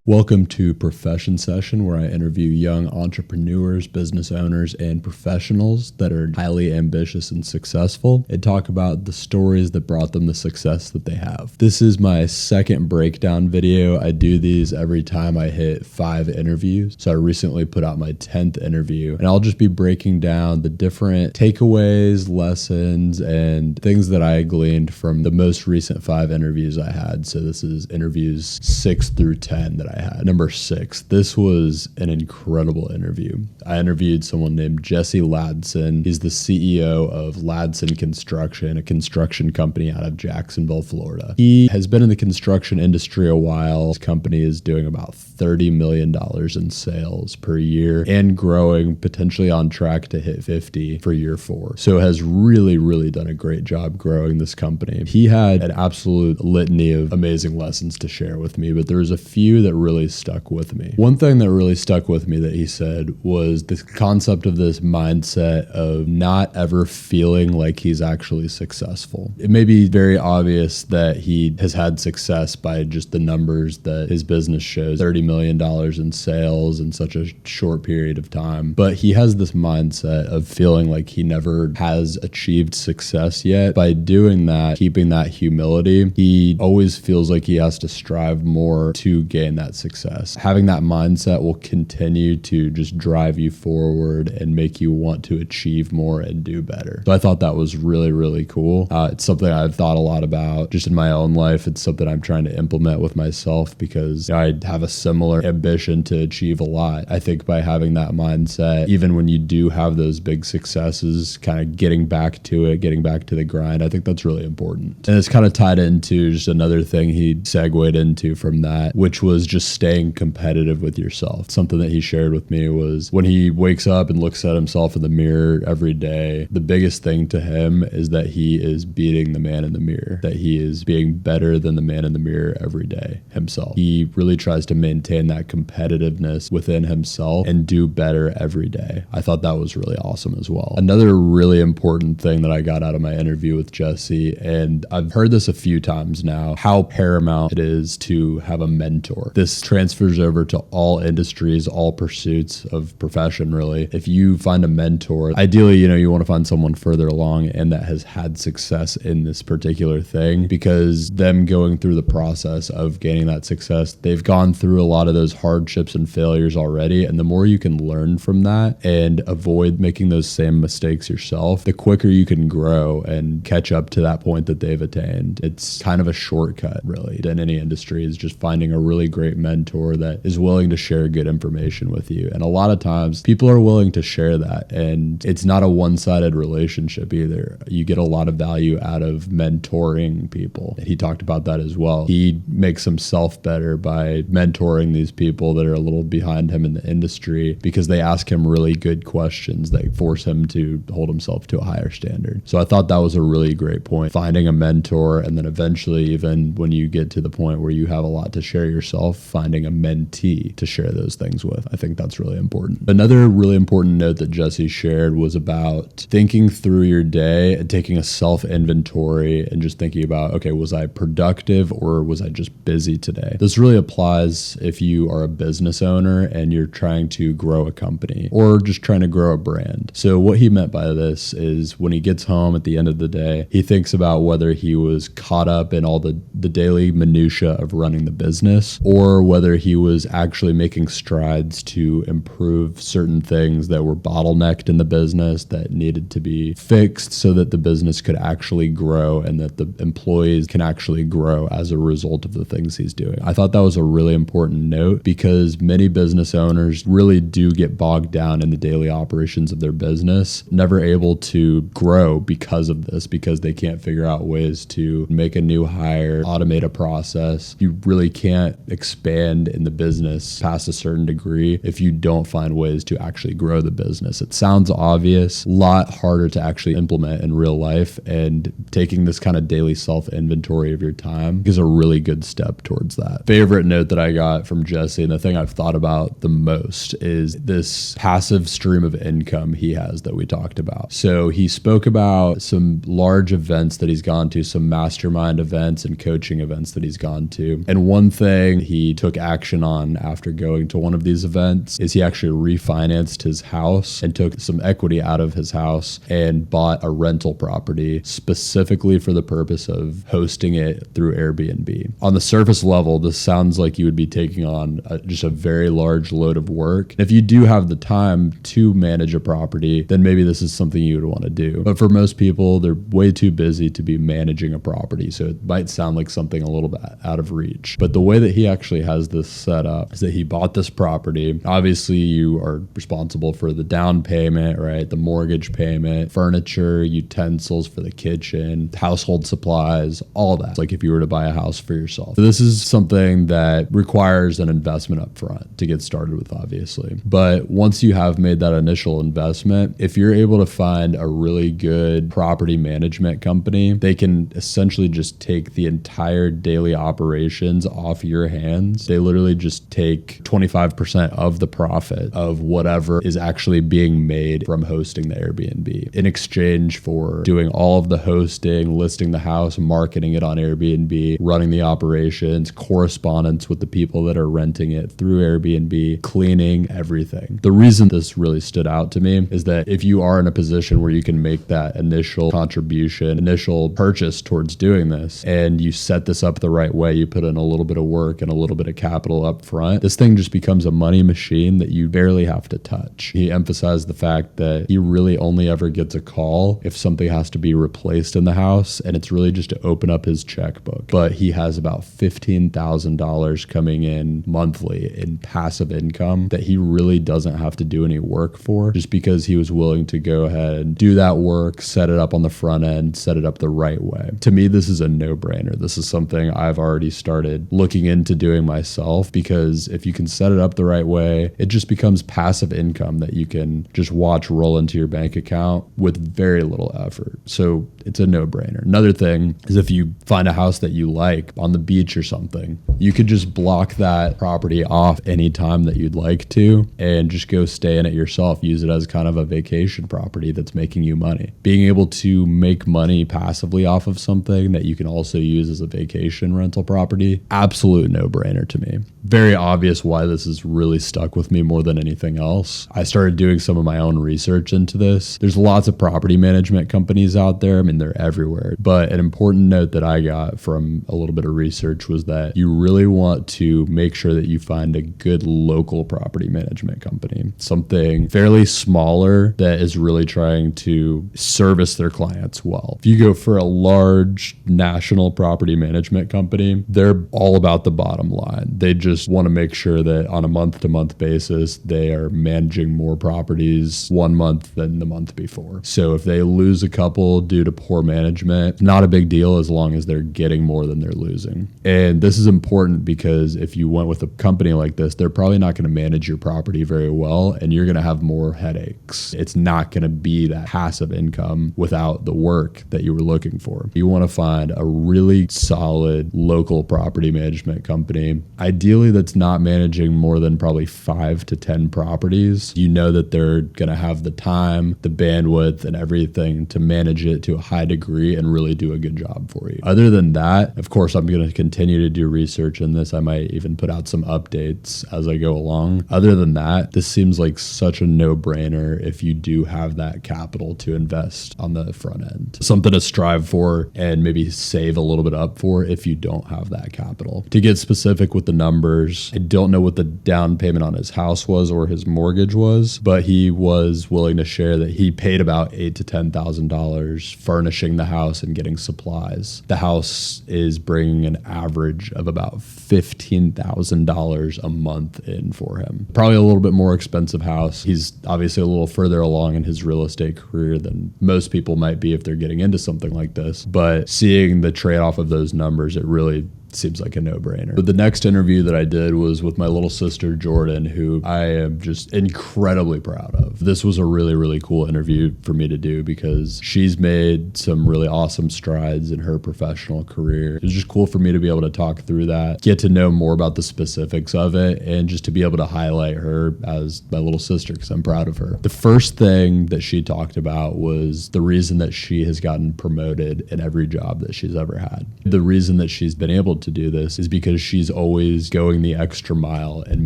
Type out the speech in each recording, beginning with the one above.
Welcome to Profession Session, where I interview young entrepreneurs, business owners, and professionals that are highly ambitious and successful and talk about the stories that brought them the success that they have. This is my second breakdown video. I do these every time I hit 5 interviews. So I recently put out my 10th interview, and I'll just be breaking down the different takeaways, lessons, and things that I gleaned from the most recent 5 interviews I had. So this is interviews 6 through 10 that I had. Number 6, this was an incredible interview. I interviewed someone named Jesse Ladson. He's the CEO of Ladson Construction, a construction company out of Jacksonville, Florida. He has been in the construction industry a while. His company is doing about $30 million in sales per year and growing, potentially on track to hit 50 for year 4. So has really done a great job growing this company. He had an absolute litany of amazing lessons to share with me, but there was a few that really stuck with me. One thing that really stuck with me that he said was this concept of this mindset of not ever feeling like he's actually successful. It may be very obvious that he has had success by just the numbers that his business shows, $30 million in sales in such a short period of time. But he has this mindset of feeling like he never has achieved success yet. By doing that, keeping that humility, he always feels like he has to strive more to gain that success. Having that mindset will continue to just drive you forward and make you want to achieve more and do better. So I thought that was really cool. It's something I've thought a lot about just in my own life. It's something I'm trying to implement with myself because I have a similar ambition to achieve a lot. I think by having that mindset, even when you do have those big successes, kind of getting back to it, getting back to the grind, I think that's really important. And it's kind of tied into just another thing he segued into from that, which was just staying competitive with yourself. Something that he shared with me was when he wakes up and looks at himself in the mirror every day, the biggest thing to him is that he is beating the man in the mirror, that he is being better than the man in the mirror every day himself. He really tries to maintain that competitiveness within himself and do better every day. I thought that was really awesome as well. Another really important thing that I got out of my interview with Jesse, and I've heard this a few times now, how paramount it is to have a mentor. This transfers over to all industries, all pursuits of profession, really. If you find a mentor, ideally, you want to find someone further along and that has had success in this particular thing, because them going through the process of gaining that success, they've gone through a lot of those hardships and failures already. And the more you can learn from that and avoid making those same mistakes yourself, the quicker you can grow and catch up to that point that they've attained. It's kind of a shortcut, really, in any industry, is just finding a really great mentor that is willing to share good information with you. And a lot of times people are willing to share that, and it's not a one-sided relationship either. You get a lot of value out of mentoring people. He talked about that as well. He makes himself better by mentoring these people that are a little behind him in the industry because they ask him really good questions that force him to hold himself to a higher standard. So I thought that was a really great point. Finding a mentor, and then eventually, even when you get to the point where you have a lot to share yourself, finding a mentee to share those things with. I think that's really important. Another really important note that Jesse shared was about thinking through your day and taking a self-inventory and just thinking about, okay, was I productive or was I just busy today? This really applies if you are a business owner and you're trying to grow a company or just trying to grow a brand. So what he meant by this is when he gets home at the end of the day, he thinks about whether he was caught up in all the daily minutia of running the business, or whether he was actually making strides to improve certain things that were bottlenecked in the business that needed to be fixed so that the business could actually grow and that the employees can actually grow as a result of the things he's doing. I thought that was a really important note because many business owners really do get bogged down in the daily operations of their business, never able to grow because of this, because they can't figure out ways to make a new hire, automate a process. You really can't expand in the business past a certain degree if you don't find ways to actually grow the business. It sounds obvious, a lot harder to actually implement in real life, and taking this kind of daily self-inventory of your time is a really good step towards that. Favorite note that I got from from Jesse, and the thing I've thought about the most is this passive stream of income he has that we talked about. So he spoke about some large events that he's gone to, some mastermind events and coaching events that he's gone to. And one thing he took action on after going to one of these events is he actually refinanced his house and took some equity out of his house and bought a rental property specifically for the purpose of hosting it through Airbnb. On the surface level, this sounds like you would be taking on just a very large load of work. And if you do have the time to manage a property, then maybe this is something you would want to do. But for most people, they're way too busy to be managing a property. So it might sound like something a little bit out of reach. But the way that he actually has this set up is that he bought this property. Obviously, you are responsible for the down payment, right? The mortgage payment, furniture, utensils for the kitchen, household supplies, all that. It's like if you were to buy a house for yourself. So this is something that requires an investment up front to get started with, obviously. But once you have made that initial investment, if you're able to find a really good property management company, they can essentially just take the entire daily operations off your hands. They literally just take 25% of the profit of whatever is actually being made from hosting the Airbnb in exchange for doing all of the hosting, listing the house, marketing it on Airbnb, running the operations, correspondence with the people that are renting it through Airbnb, cleaning, everything. The reason this really stood out to me is that if you are in a position where you can make that initial contribution, initial purchase towards doing this, and you set this up the right way, you put in a little bit of work and a little bit of capital up front, this thing just becomes a money machine that you barely have to touch. He emphasized the fact that he really only ever gets a call if something has to be replaced in the house, and it's really just to open up his checkbook. But he has about $15,000 coming in monthly in passive income that he really doesn't have to do any work for, just because he was willing to go ahead and do that work, set it up on the front end, set it up the right way. To me, this is a no-brainer. This is something I've already started looking into doing myself, because if you can set it up the right way, it just becomes passive income that you can just watch roll into your bank account with very little effort. So it's a no-brainer. Another thing is if you find a house that you like on the beach or something, you could just block that property off anytime that you'd like to and just go stay in it yourself. Use it as kind of a vacation property that's making you money. Being able to make money passively off of something that you can also use as a vacation rental property, absolute no-brainer to me. Very obvious why this has really stuck with me more than anything else. I started doing some of my own research into this. There's lots of property management companies out there. I mean, they're everywhere. But an important note that I got from a little bit of research was that you really want to make sure that you find a good local property management company, something fairly smaller that is really trying to service their clients well. If you go for a large national property management company, they're all about the bottom line. They just want to make sure that on a month-to-month basis, they are managing more properties one month than the month before. So if they lose a couple due to poor management, not a big deal as long as they're getting more than they're losing. And this is important because if you went with a company like this, they're probably not going to manage your property very well, and you're going to have more headaches. It's not going to be that passive income without the work that you were looking for. You want to find a really solid local property management company, ideally that's not managing more than probably 5 to 10 properties. You know that they're going to have the time, the bandwidth, and everything to manage it to a high degree and really do a good job for you. Other than that, of course, I'm going to continue to do research in this. I might even put out some updates as I go along. Other than that, this seems like such a no-brainer if you do have that capital to invest on the front end. Something to strive for and maybe save a little bit up for if you don't have that capital. To get specific with the numbers, I don't know what the down payment on his house was or his mortgage was, but he was willing to share that he paid about $8,000 to $10,000 furnishing the house and getting supplies. The house is bringing an average of about $15,000 a month in for him. Probably a little bit more expensive house. He's obviously a little further along in his real estate career than most people might be if they're getting into something like this. But seeing the trade-off of those numbers, it really seems like a no-brainer. But the next interview that I did was with my little sister, Jordan, who I am just incredibly proud of. This was a really, really cool interview for me to do because she's made some really awesome strides in her professional career. It was just cool for me to be able to talk through that, get to know more about the specifics of it, and just to be able to highlight her as my little sister because I'm proud of her. The first thing that she talked about was the reason that she has gotten promoted in every job that she's ever had. The reason that she's been able to do this is because she's always going the extra mile and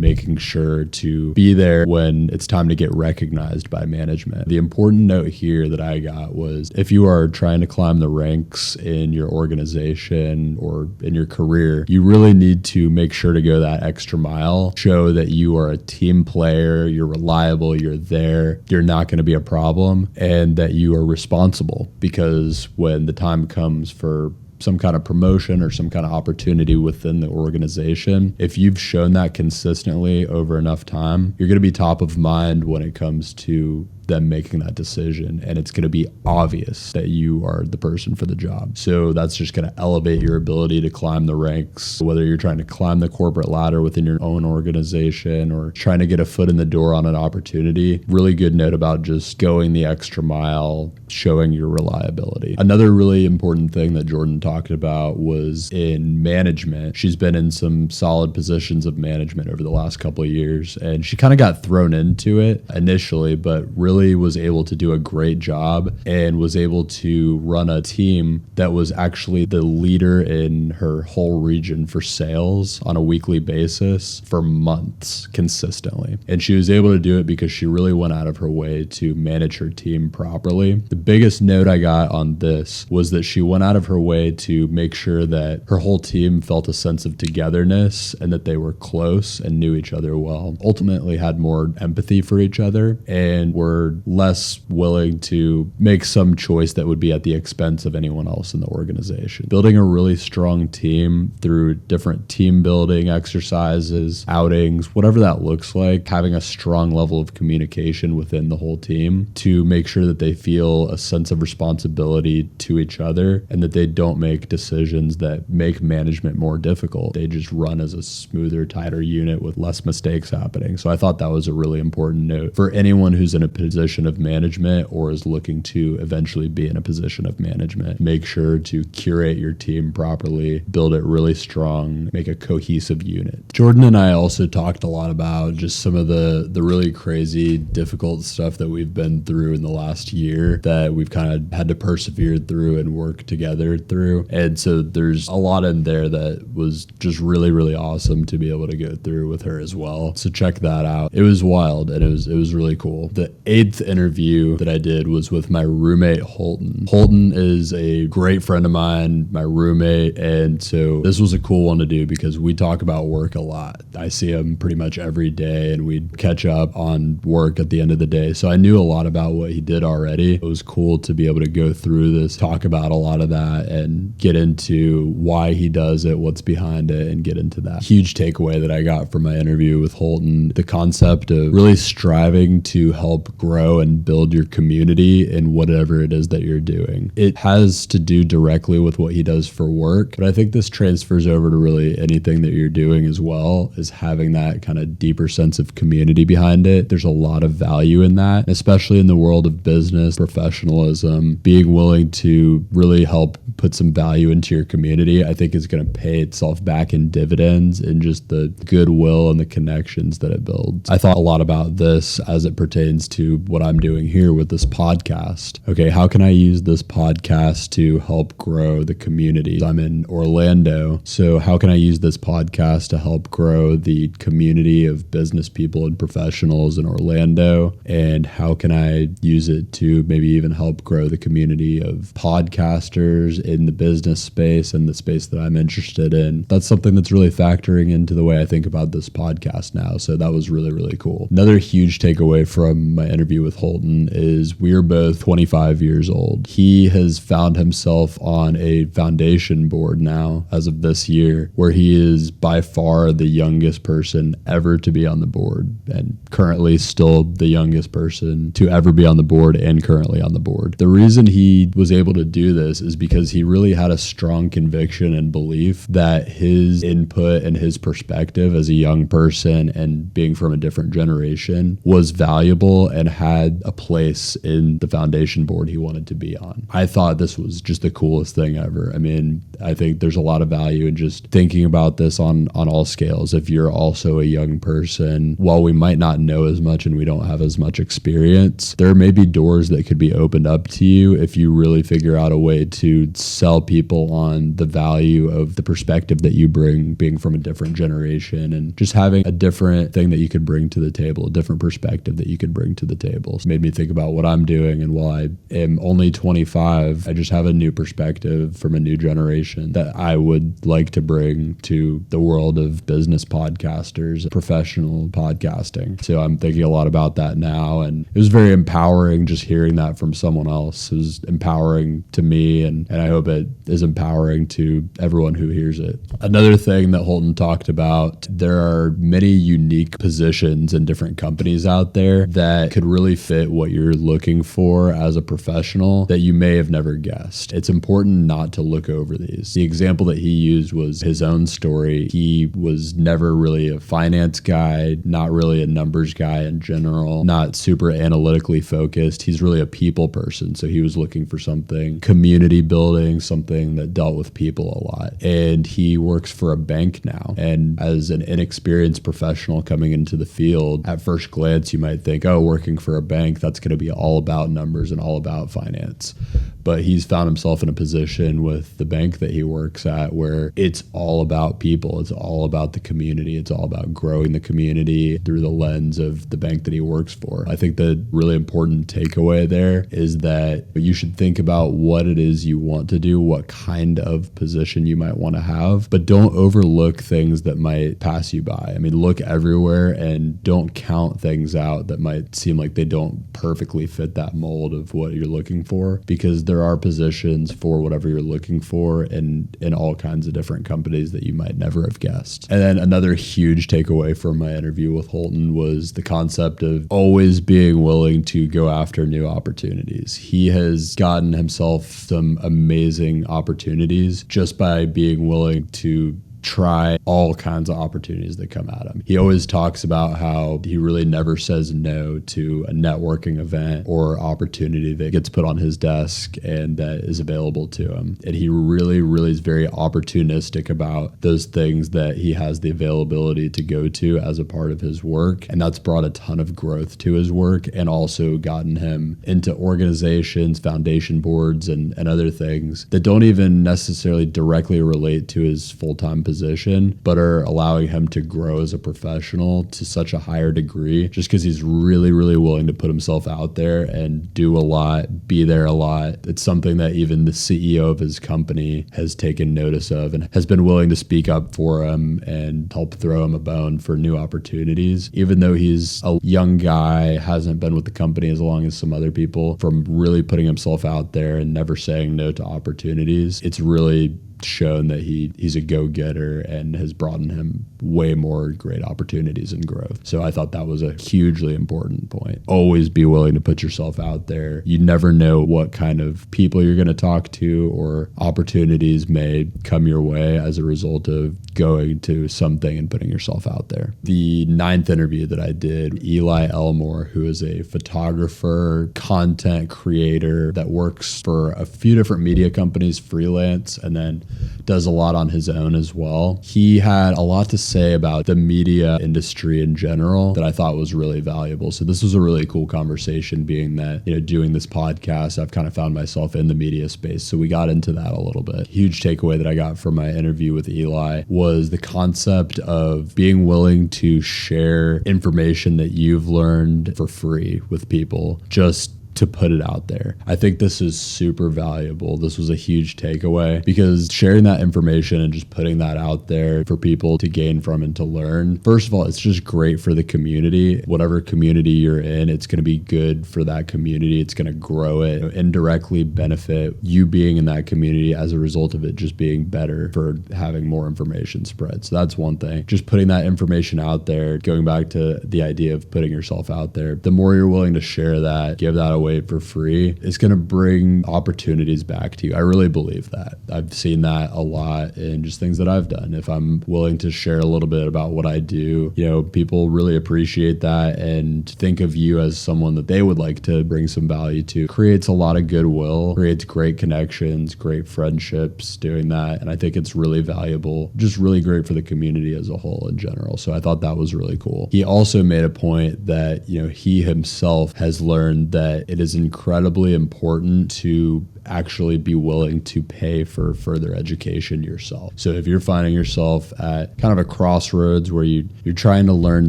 making sure to be there when it's time to get recognized by management. The important note here that I got was if you are trying to climb the ranks in your organization or in your career, you really need to make sure to go that extra mile, show that you are a team player, you're reliable, you're there, you're not going to be a problem, and that you are responsible, because when the time comes for some kind of promotion or some kind of opportunity within the organization, if you've shown that consistently over enough time, you're going to be top of mind when it comes to them making that decision, and it's going to be obvious that you are the person for the job. So that's just going to elevate your ability to climb the ranks, whether you're trying to climb the corporate ladder within your own organization or trying to get a foot in the door on an opportunity. Really good note about just going the extra mile, showing your reliability. Another really important thing that Jordan talked about was in management. She's been in some solid positions of management over the last couple of years, and she kind of got thrown into it initially, but really was able to do a great job and was able to run a team that was actually the leader in her whole region for sales on a weekly basis for months consistently. And she was able to do it because she really went out of her way to manage her team properly. The biggest note I got on this was that she went out of her way to make sure that her whole team felt a sense of togetherness and that they were close and knew each other well. Ultimately had more empathy for each other and were less willing to make some choice that would be at the expense of anyone else in the organization. Building a really strong team through different team building exercises, outings, whatever that looks like, having a strong level of communication within the whole team to make sure that they feel a sense of responsibility to each other and that they don't make decisions that make management more difficult. They just run as a smoother, tighter unit with less mistakes happening. So I thought that was a really important note for anyone who's in a position of management or is looking to eventually be in a position of management. Make sure to curate your team properly, build it really strong, make a cohesive unit. Jordan and I also talked a lot about just some of the really crazy, difficult stuff that we've been through in the last year that we've kind of had to persevere through and work together through. And so there's a lot in there that was just really, really awesome to be able to go through with her as well. So check that out. It was wild and it was really cool. The eighth interview that I did was with my roommate, Holton. Holton is a great friend of mine, my roommate, and so this was a cool one to do because we talk about work a lot. I see him pretty much every day and we'd catch up on work at the end of the day. So I knew a lot about what he did already. It was cool to be able to go through this, talk about a lot of that and get into why he does it, what's behind it, and get into that. Huge takeaway that I got from my interview with Holton, the concept of really striving to help grow and build your community in whatever it is that you're doing. It has to do directly with what he does for work, but I think this transfers over to really anything that you're doing as well, is having that kind of deeper sense of community behind it. There's a lot of value in that, especially in the world of business, professionalism, being willing to really help put some value into your community, I think is going to pay itself back in dividends and just the goodwill and the connections that it builds. I thought a lot about this as it pertains to what I'm doing here with this podcast. Okay, how can I use this podcast to help grow the community? I'm in Orlando, so how can I use this podcast to help grow the community of business people and professionals in Orlando? And how can I use it to maybe even help grow the community of podcasters in the business space and the space that I'm interested in? That's something that's really factoring into the way I think about this podcast now. So that was really, really cool. Another huge takeaway from my interview with Holton is we're both 25 years old. He has found himself on a foundation board now as of this year, where he is by far the youngest person ever to be on the board and currently still the youngest person to ever be on the board and currently on the board. The reason he was able to do this is because because he really had a strong conviction and belief that his input and his perspective as a young person and being from a different generation was valuable and had a place in the foundation board he wanted to be on. I thought this was just the coolest thing ever. I mean, I think there's a lot of value in just thinking about this on all scales. If you're also a young person, while we might not know as much and we don't have as much experience, there may be doors that could be opened up to you if you really figure out a way to sell people on the value of the perspective that you bring, being from a different generation and just having a different thing that you could bring to the table, a different perspective that you could bring to the table. It made me think about what I'm doing, and while I am only 25, I just have a new perspective from a new generation that I would like to bring to the world of business podcasters, professional podcasting. So I'm thinking a lot about that now, and it was very empowering just hearing that from someone else. It was empowering to me, and I hope it is empowering to everyone who hears it. Another thing that Holton talked about, there are many unique positions in different companies out there that could really fit what you're looking for as a professional that you may have never guessed. It's important not to look over these. The example that he used was his own story. He was never really a finance guy, not really a numbers guy in general, not super analytically focused. He's really a people person. So he was looking for something community building, something that dealt with people a lot. And he works for a bank now. And as an inexperienced professional coming into the field, at first glance, you might think, oh, working for a bank, that's going to be all about numbers and all about finance. But he's found himself in a position with the bank that he works at where it's all about people. It's all about the community. It's all about growing the community through the lens of the bank that he works for. I think the really important takeaway there is that you should think about what it is you want to do, what kind of position you might want to have, but don't overlook things that might pass you by. I mean, look everywhere and don't count things out that might seem like they don't perfectly fit that mold of what you're looking for, because there are positions for whatever you're looking for in all kinds of different companies that you might never have guessed. And then another huge takeaway from my interview with Holton was the concept of always being willing to go after new opportunities. He has gotten himself some amazing opportunities just by being willing to try all kinds of opportunities that come at him. He always talks about how he really never says no to a networking event or opportunity that gets put on his desk and that is available to him. And he really, really is very opportunistic about those things that he has the availability to go to as a part of his work. And that's brought a ton of growth to his work and also gotten him into organizations, foundation boards, and other things that don't even necessarily directly relate to his full-time position, but are allowing him to grow as a professional to such a higher degree just because he's really, really willing to put himself out there and do a lot, be there a lot. It's something that even the CEO of his company has taken notice of and has been willing to speak up for him and help throw him a bone for new opportunities. Even though he's a young guy, hasn't been with the company as long as some other people, from really putting himself out there and never saying no to opportunities, it's really shown that he's a go-getter and has brought in him way more great opportunities and growth. So I thought that was a hugely important point. Always be willing to put yourself out there. You never know what kind of people you're going to talk to or opportunities may come your way as a result of going to something and putting yourself out there. The 9th interview that I did, Eli Elmore, who is a photographer, content creator that works for a few different media companies, freelance, and then does a lot on his own as well. He had a lot to say about the media industry in general that I thought was really valuable. So this was a really cool conversation, being that, doing this podcast, I've kind of found myself in the media space. So we got into that a little bit. Huge takeaway that I got from my interview with Eli was the concept of being willing to share information that you've learned for free with people, just to put it out there. I think this is super valuable. This was a huge takeaway because sharing that information and just putting that out there for people to gain from and to learn, first of all, it's just great for the community. Whatever community you're in, it's going to be good for that community. It's going to grow it, indirectly benefit you being in that community as a result of it just being better for having more information spread. So that's one thing. Just putting that information out there, going back to the idea of putting yourself out there, the more you're willing to share that, give that away away for free is going to bring opportunities back to you. I really believe that. I've seen that a lot in just things that I've done. If I'm willing to share a little bit about what I do, people really appreciate that and think of you as someone that they would like to bring some value to. Creates a lot of goodwill, creates great connections, great friendships doing that. And I think it's really valuable, just really great for the community as a whole in general. So I thought that was really cool. He also made a point that, he himself has learned that it is incredibly important to actually be willing to pay for further education yourself. So if you're finding yourself at kind of a crossroads where you're trying to learn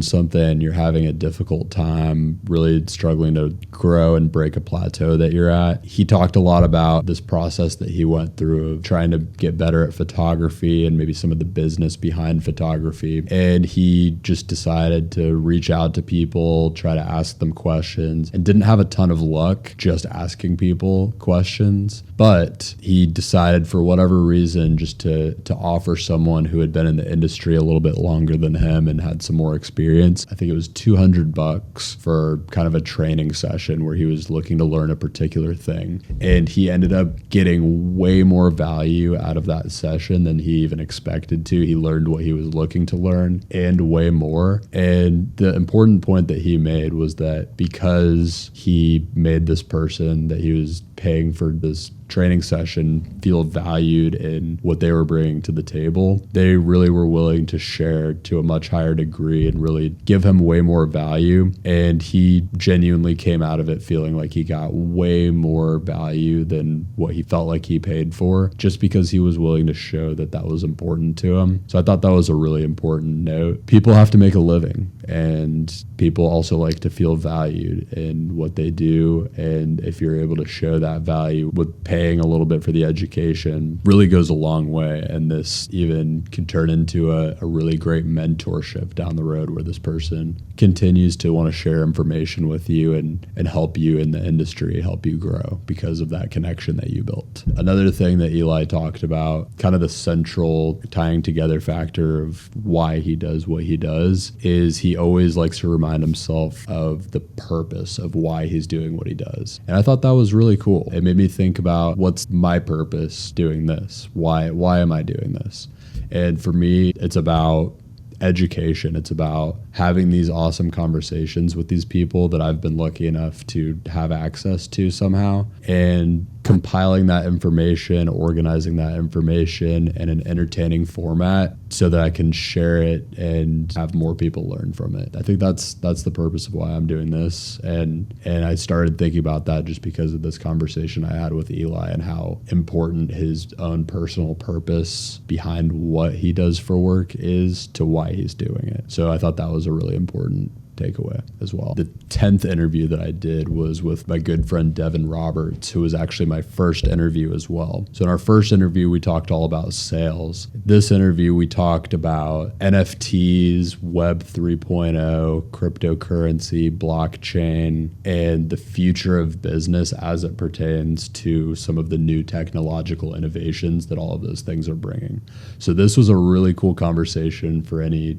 something, you're having a difficult time, really struggling to grow and break a plateau that you're at, he talked a lot about this process that he went through of trying to get better at photography and maybe some of the business behind photography. And he just decided to reach out to people, try to ask them questions, and didn't have a ton of luck just asking people questions. But he decided for whatever reason just to offer someone who had been in the industry a little bit longer than him and had some more experience. I think it was $200 for kind of a training session where he was looking to learn a particular thing. And he ended up getting way more value out of that session than he even expected to. He learned what he was looking to learn and way more. And the important point that he made was that because he made this person that he was paying for this training session feel valued in what they were bringing to the table, they really were willing to share to a much higher degree and really give him way more value. And he genuinely came out of it feeling like he got way more value than what he felt like he paid for, just because he was willing to show that that was important to him. So I thought that was a really important note. People have to make a living, and people also like to feel valued in what they do. And if you're able to show that value with paying a little bit for the education, really goes a long way. And this even can turn into a really great mentorship down the road, where this person continues to want to share information with you and help you in the industry, help you grow because of that connection that you built. Another thing that Eli talked about, kind of the central tying together factor of why he does what he does, is he always likes to remind himself of the purpose of why he's doing what he does. And I thought that was really cool. It made me think about, what's my purpose doing this? Why am I doing this? And for me, it's about education. It's about having these awesome conversations with these people that I've been lucky enough to have access to somehow, and compiling that information, organizing that information in an entertaining format so that I can share it and have more people learn from it. I think that's the purpose of why I'm doing this. And I started thinking about that just because of this conversation I had with Eli and how important his own personal purpose behind what he does for work is to why he's doing it. So I thought that was a really important takeaway as well. The 10th interview that I did was with my good friend Devin Roberts, who was actually my first interview as well. So in our first interview, we talked all about sales. This interview, we talked about NFTs, Web 3.0, cryptocurrency, blockchain, and the future of business as it pertains to some of the new technological innovations that all of those things are bringing. So this was a really cool conversation for any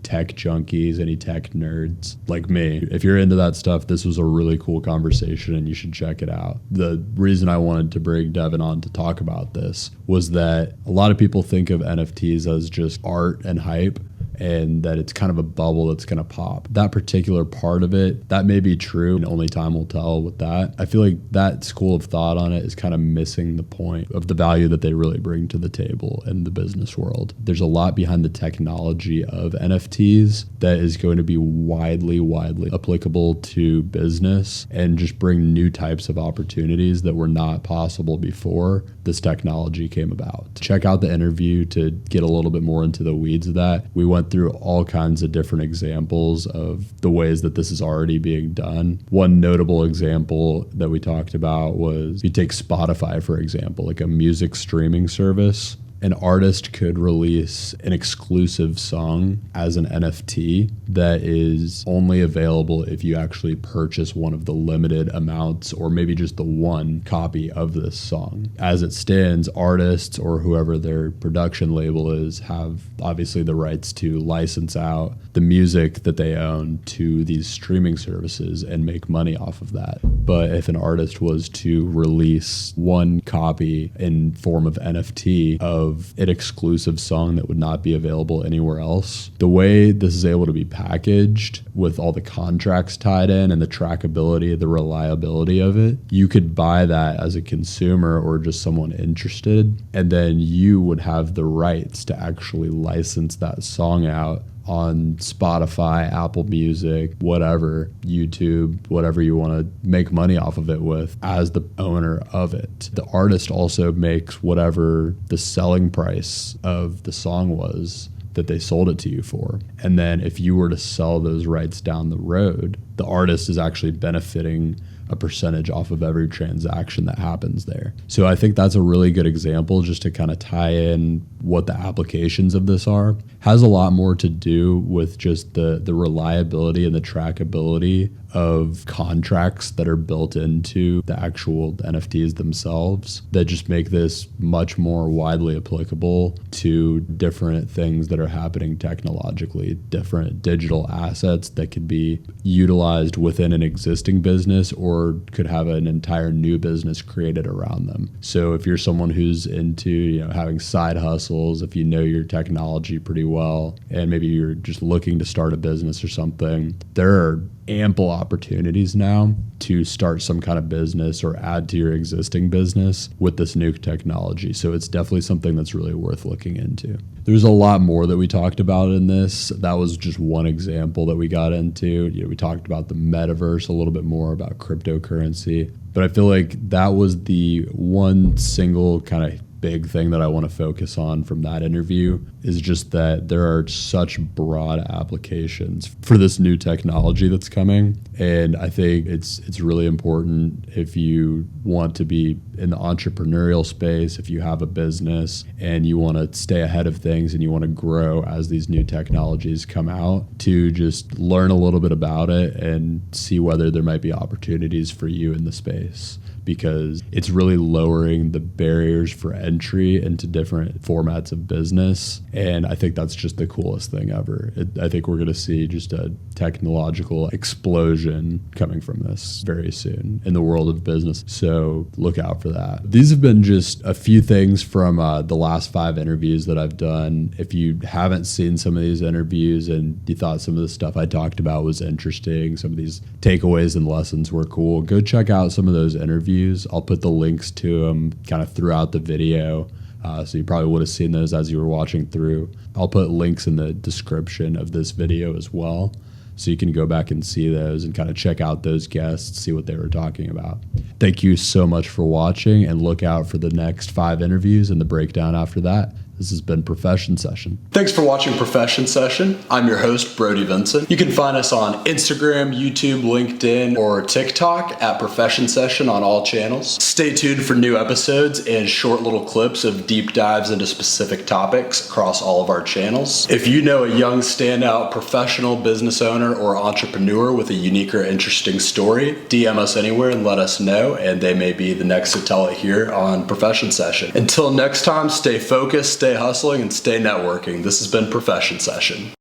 tech junkies, any tech nerds like me. If you're into that stuff, this was a really cool conversation and you should check it out. The reason I wanted to bring Devin on to talk about this was that a lot of people think of NFTs as just art and hype, and that it's kind of a bubble that's going to pop. That particular part of it, that may be true, and only time will tell with that. I feel like that school of thought on it is kind of missing the point of the value that they really bring to the table in the business world. There's a lot behind the technology of NFTs that is going to be widely applicable to business and just bring new types of opportunities that were not possible before this technology came about. Check out the interview to get a little bit more into the weeds of that. We went through all kinds of different examples of the ways that this is already being done. One notable example that we talked about was, you take Spotify, for example, like a music streaming service. an artist could release an exclusive song as an NFT that is only available if you actually purchase one of the limited amounts or maybe just the one copy of this song. As it stands, artists or whoever their production label is have obviously the rights to license out the music that they own to these streaming services and make money off of that. But if an artist was to release one copy in form of NFT of an exclusive song that would not be available anywhere else, the way this is able to be packaged with all the contracts tied in and the trackability, the reliability of it, you could buy that as a consumer or just someone interested, and then you would have the rights to actually license that song out on Spotify, Apple Music, whatever, YouTube, whatever you want to make money off of it with as the owner of it. The artist also makes whatever the selling price of the song was that they sold it to you for. And then if you were to sell those rights down the road, the artist is actually benefiting a percentage off of every transaction that happens there. So I think that's a really good example just to kind of tie in what the applications of this are. Has a lot more to do with just the reliability and the trackability of contracts that are built into the actual NFTs themselves that just make this much more widely applicable to different things that are happening technologically, different digital assets that could be utilized within an existing business or could have an entire new business created around them. So if you're someone who's into, having side hustles, if you know your technology pretty well, and maybe you're just looking to start a business or something, there are ample opportunities now to start some kind of business or add to your existing business with this new technology. So it's definitely something that's really worth looking into. There's a lot more that we talked about in this. That was just one example that we got into. We talked about the metaverse a little bit more, about cryptocurrency. But I feel like that was the one single kind of big thing that I want to focus on from that interview is just that there are such broad applications for this new technology that's coming. And I think it's really important if you want to be in the entrepreneurial space, if you have a business and you want to stay ahead of things and you want to grow as these new technologies come out, to just learn a little bit about it and see whether there might be opportunities for you in the space, because it's really lowering the barriers for entry into different formats of business. And I think that's just the coolest thing ever. I think we're going to see just a technological explosion coming from this very soon in the world of business. So look out for that. These have been just a few things from the last 5 interviews that I've done. If you haven't seen some of these interviews and you thought some of the stuff I talked about was interesting, some of these takeaways and lessons were cool, go check out some of those interviews. I'll put the links to them kind of throughout the video. So you probably would have seen those as you were watching through. I'll put links in the description of this video as well, so you can go back and see those and kind of check out those guests, see what they were talking about. Thank you so much for watching, and look out for the next 5 interviews and the breakdown after that. This has been Profession Session. Thanks for watching Profession Session. I'm your host, Brody Vincent. You can find us on Instagram, YouTube, LinkedIn, or TikTok at Profession Session on all channels. Stay tuned for new episodes and short little clips of deep dives into specific topics across all of our channels. If you know a young standout professional, business owner, or entrepreneur with a unique or interesting story, DM us anywhere and let us know, and they may be the next to tell it here on Profession Session. Until next time, stay focused, stay hustling, and stay networking. This has been Profession Session.